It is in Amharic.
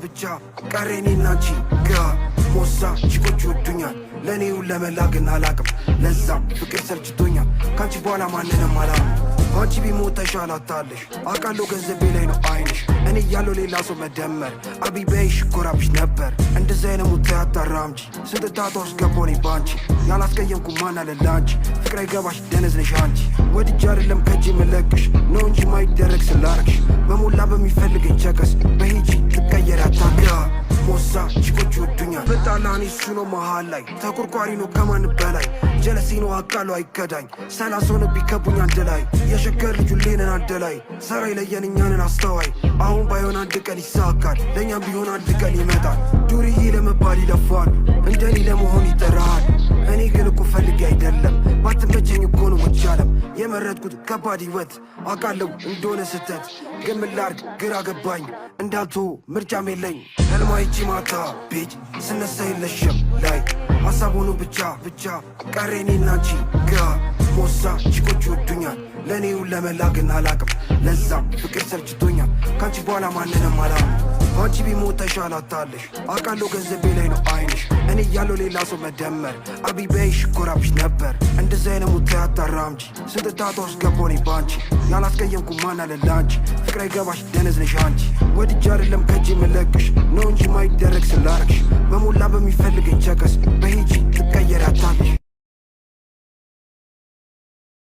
ብቻ ቀሬኔና አንቺ ጋ ሞሳ ቺኮች ወዱኛል ለኔው ለመላግን አላቅም ለዛ ፍቅር ሰልችቶኛል ካንቺ በኋላ ማንንም አላምንም አንቺ ቢሞት ተሻላታለሽ አቃለው ገንዘቤ ላይ ነው አይንሽ እኔ ያለው ሌላ ሰው መደመር አቢቤሽ ኮራብሽ ነበር እንደዛ አይነሙት ያጣራምጂ ስንትታቶ አስገቦኔ ባንቺ ያላስቀየምኩ ማን አለ ላንቺ ፍቅር አይገባሽ ደነዝ ነሽ አንቺ ወድጄ አይደለም ከእጄ መለቅሽ ነው እንጂ ማይደረግ ስላረግሽ በሞላ በሚፈልገኝ ቸከስ በሂጂ ትቀየር ያታጋ ሞሳ ቺኮች ወዱኛል ብጣላኔ እሱ ነው መሃል ላይ ተቆርቋሪ ነው ከማን በላይ ጀለሲ ነው አቃሉ አይከዳኝ ሰላሶን ቢከቡኝ አንድ ላይ የሸገር ልጁ ሌነን አንድ ላይ ሰራ ይለየንኛንን አስተዋይ አሁን ባይሆን አንድ ቀን ይሳካል ለእኛም ቢሆን አንድ ቀን ይመጣል ዱርዬ ለመባል ይለፋል እንደኔ ለመሆን ይጠራሃል እኔ ግን እኮ ፈልጌ አይደለም ባትመቸኝ እኮ ነው መቻለም የመረጥኩት ከባድ ህይወት አቃለው እንደሆነ ስተት ግን ምን ላድርግ ግራ ገባኝ እንዳልቶ ምርጫም የለኝ ህልማይቺ ማታ ቤጅ ስነሳ የለሽም ላይ ሀሳቡኑ ብቻ ቀሬኔና አንቺ ጋ ሞሳ ቺኮች ወዱኛል ለኔው ለመላግን አላቅም ለዛ ፍቅር ሰልችቶኛል ካንቺ በኋላ ማንንም አላምንም አንቺ ቢሞት ተሻላታለሽ አቃለው ገንዘቤ ላይ ነው አይንሽ እኔ ያለው ሌላ ሰው መደመር አቢቤሽ ኮራብሽ ነበር እንደዛ አይነሙት ያጣራምጂ ስንትታቶ አስገቦኔ ባንቺ ያላስቀየምኩ ማን አለ ላንቺ ፍቅር አይገባሽ ደነዝ ነሽ አንቺ ወድጄ አይደለም ከእጄ መለቅሽ ነው እንጂ ማይደረግ ስላረግሽ በሞላ በሚፈልገኝ ቸከስ በሂጂ ትቀየር